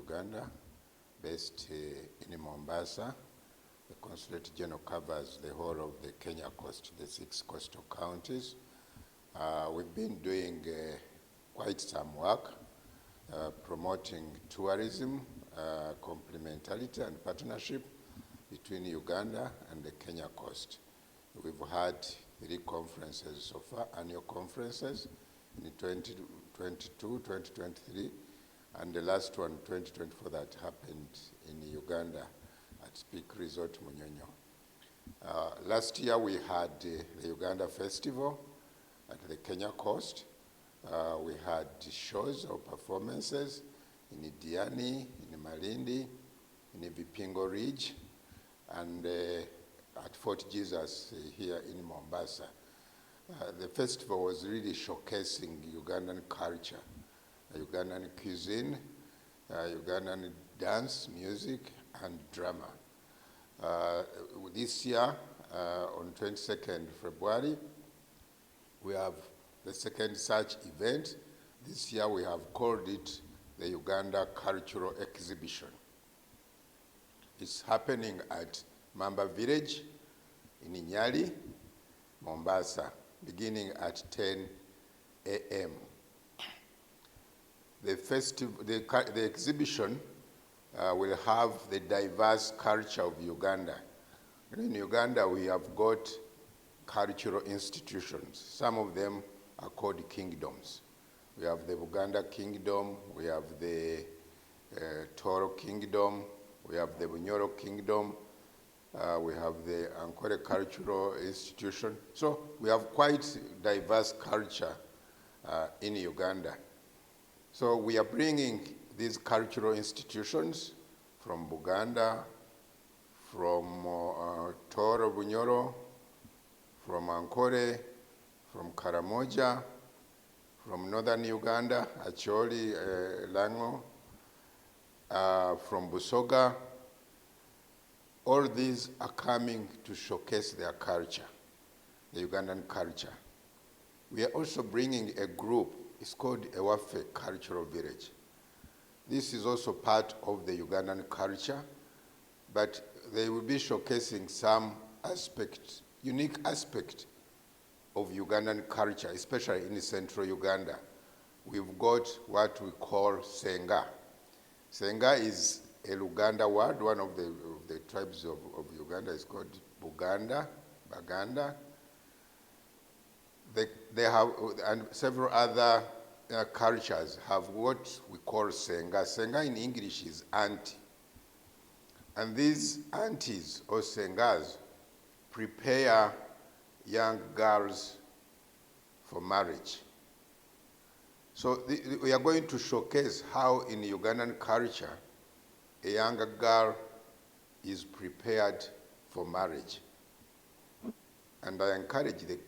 Uganda, based in Mombasa. The Consulate General covers the whole of the Kenya coast, the 6 coastal counties. We've been doing quite some work promoting tourism, complementarity and partnership between Uganda and the Kenya coast. We've had 3 conferences so far, annual conferences in 2022, 2023, and the last one, 2024, that happened in Uganda at Peak Resort Munyonyo. Last year we had the Uganda Festival at the Kenya coast. We had shows or performances in Diani, in Malindi, in Vipingo Ridge, and at Fort Jesus here in Mombasa. The festival was really showcasing Ugandan culture, Ugandan cuisine, Ugandan dance, music, and drama. This year, on 22nd February, we have the second such event. This year we have called it the Uganda Cultural Exhibition. It's happening at Mamba Village in Nyali, Mombasa, beginning at 10 a.m. The exhibition will have the diverse culture of Uganda. In Uganda, we have got cultural institutions. Some of them are called kingdoms. We have the Buganda Kingdom, we have the Toro Kingdom, we have the Bunyoro Kingdom, we have the Ankole Cultural Institution. So we have quite diverse culture in Uganda. So we are bringing these cultural institutions from Buganda, from Toro Bunyoro, from Ankole, from Karamoja, from northern Uganda, Acholi, Lango, from Busoga. All these are coming to showcase their culture, the Ugandan culture. We are also bringing a group, it's called Ewafe Cultural Village. This is also part of the Ugandan culture, but they will be showcasing some aspects, unique aspect of Ugandan culture, especially in central Uganda. We've got what we call Senga. Senga is a Luganda word. One of the tribes of Uganda is called Buganda, Baganda. They have, and several other cultures have what we call Senga. Senga in English is auntie. And these aunties or Sengas prepare young girls for marriage. So we are going to showcase how in Ugandan culture, a younger girl is prepared for marriage. And I encourage the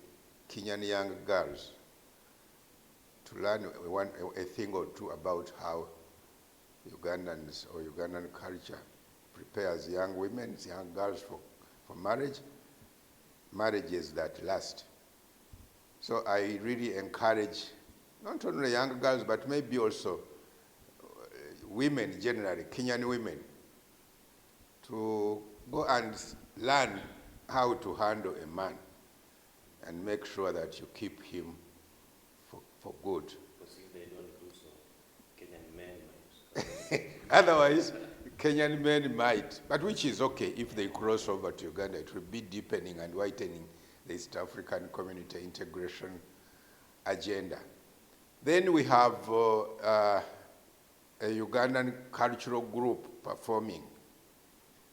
Kenyan young girls to learn a thing or two about how Ugandans or Ugandan culture prepares young women, young girls for marriage, marriages that last. So I really encourage not only young girls, but maybe also women generally, Kenyan women, to go and learn how to handle a man and make sure that you keep him for good. Because if they don't do so, Kenyan men might. Otherwise, Kenyan men might, but which is okay if they cross over to Uganda. It will be deepening and whitening the East African community integration agenda. Then we have a Ugandan cultural group performing.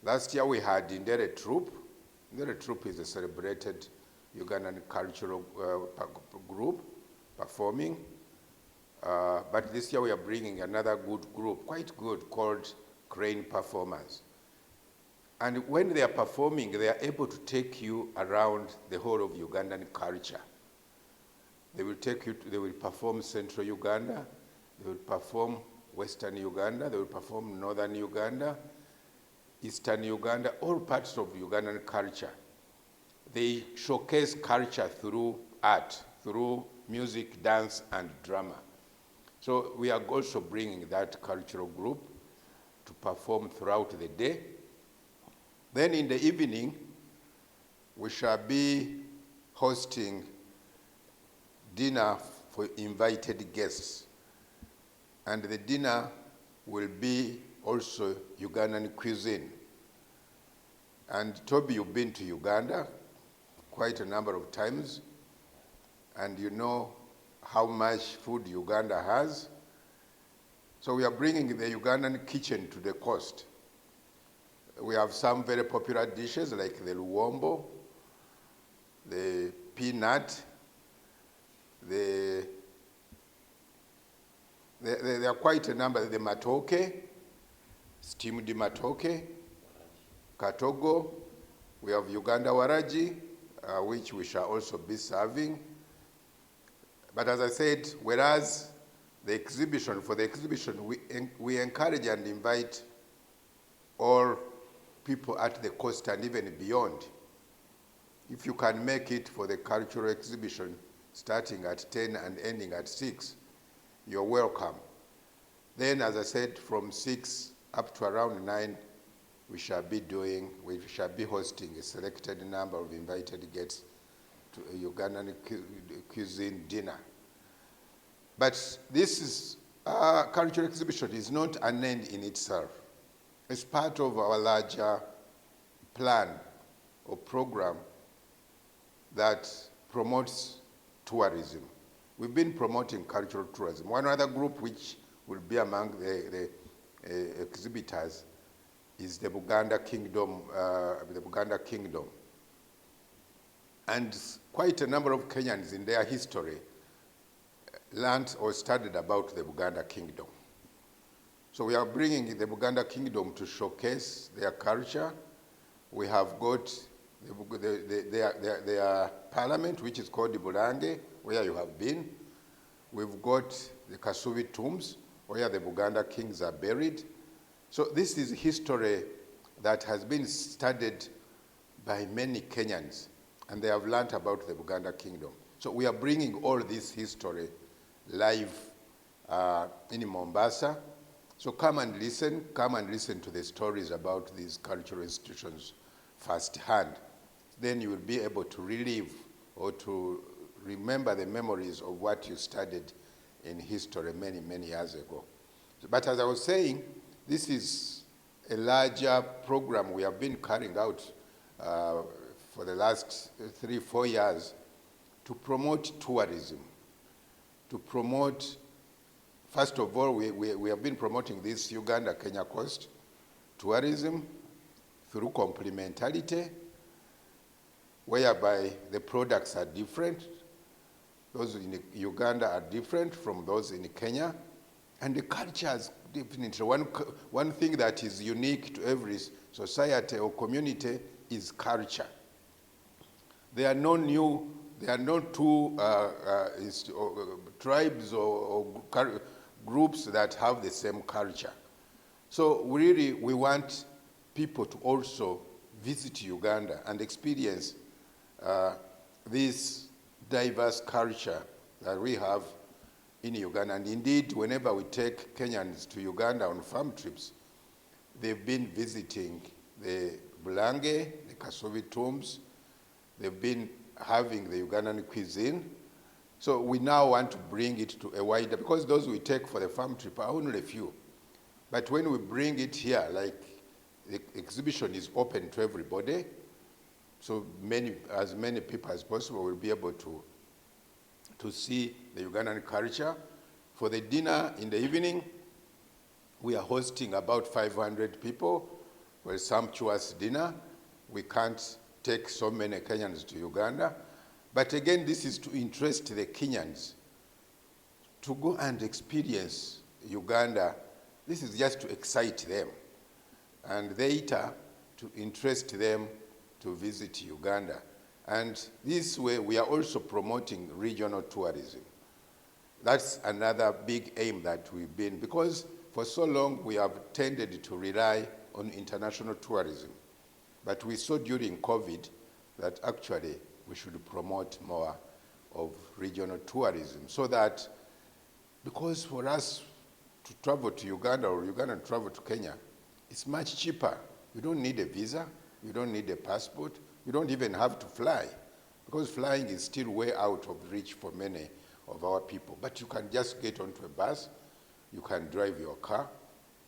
Last year we had Indere Troop. Indere Troop is a celebrated Ugandan cultural group performing. But this year we are bringing another good group, quite good, called Crane Performers. And when they are performing, they are able to take you around the whole of Ugandan culture. They will take you they will perform central Uganda, they will perform western Uganda, they will perform northern Uganda, eastern Uganda, all parts of Ugandan culture. They showcase culture through art, through music, dance, and drama. So we are also bringing that cultural group. to perform throughout the day. Then in the evening, we shall be hosting dinner for invited guests. And the dinner will be also Ugandan cuisine. And Toby, you've been to Uganda quite a number of times, and you know how much food Uganda has. So we are bringing the Ugandan kitchen to the coast. We have some very popular dishes like the luwombo, the peanut, there are quite a number, the matoke, steamed matoke, katogo, we have Uganda waraji, which we shall also be serving. But as I said, whereas for the exhibition, we encourage and invite all people at the coast and even beyond. If you can make it for the cultural exhibition, starting at 10 and ending at 6, you're welcome. Then, as I said, from 6 up to around 9, we shall be hosting a selected number of invited guests to a Ugandan cuisine dinner. But this cultural exhibition is not an end in itself. It's part of our larger plan or program that promotes tourism. We've been promoting cultural tourism. One other group which will be among the exhibitors is the Buganda Kingdom. And quite a number of Kenyans in their history learned or studied about the Buganda Kingdom. So we are bringing the Buganda Kingdom to showcase their culture. We have got their parliament, which is called the Bulange, where you have been. We've got the Kasubi tombs, where the Buganda kings are buried. So this is history that has been studied by many Kenyans, and they have learned about the Buganda Kingdom. So we are bringing all this history live in Mombasa. So come and listen to the stories about these cultural institutions firsthand. Then you will be able to relive or to remember the memories of what you studied in history many, many years ago. But as I was saying, this is a larger program we have been carrying out for the last 3-4 years to promote tourism, to promote, first of all, we have been promoting this Uganda-Kenya coast tourism through complementarity, whereby the products are different. Those in Uganda are different from those in Kenya, and the cultures definitely. One thing that is unique to every society or community is culture. There are no two tribes or groups that have the same culture. So we want people to also visit Uganda and experience this diverse culture that we have in Uganda. And indeed, whenever we take Kenyans to Uganda on farm trips, they've been visiting the Bulange, the Kasubi tombs, they've been having the Ugandan cuisine. So we now want to bring it to a wider, because those we take for the farm trip are only a few. But when we bring it here, like the exhibition is open to everybody, so as many people as possible will be able to see the Ugandan culture. For the dinner in the evening, we are hosting about 500 people for a sumptuous dinner. We can't take so many Kenyans to Uganda. But again, this is to interest the Kenyans to go and experience Uganda. This is just to excite them. And later, to interest them to visit Uganda. And this way, we are also promoting regional tourism. That's another big aim that we've been, because for so long we have tended to rely on international tourism. But we saw during COVID that actually we should promote more of regional tourism, so that, because for us to travel to Uganda or Uganda to travel to Kenya, It's much cheaper. You don't need a visa, you don't need a passport, you don't even have to fly, because flying is still way out of reach for many of our people. But you can just get onto a bus, you can drive your car.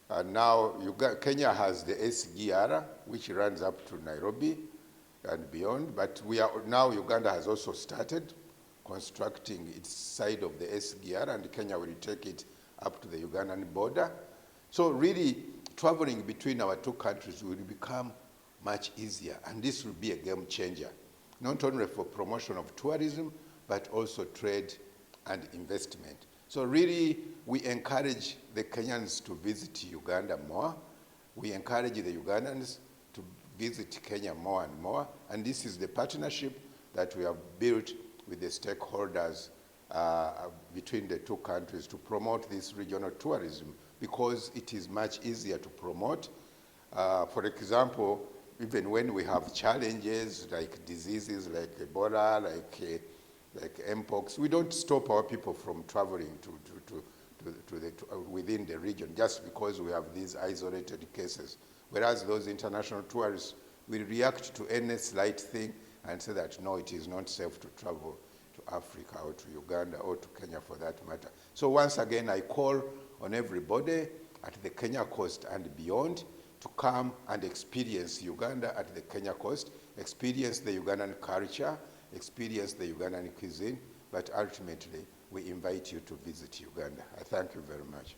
And now Kenya has the SGR, which runs up to Nairobi and beyond, but now Uganda has also started constructing its side of the SGR, and Kenya will take it up to the Ugandan border. So really, traveling between our two countries will become much easier, and this will be a game changer, not only for promotion of tourism, but also trade and investment. So really, we encourage the Kenyans to visit Uganda more. We encourage the Ugandans to visit Kenya more and more, and this is the partnership that we have built with the stakeholders between the two countries to promote this regional tourism, because it is much easier to promote. For example, even when we have challenges like diseases like Ebola, like Mpox, we don't stop our people from traveling within the region just because we have these isolated cases. Whereas those international tourists will react to any slight thing and say that, no, it is not safe to travel to Africa or to Uganda or to Kenya for that matter. So once again, I call on everybody at the Kenya coast and beyond to come and experience Uganda at the Kenya coast, experience the Ugandan culture, experience the Ugandan cuisine, but ultimately we invite you to visit Uganda. I thank you very much.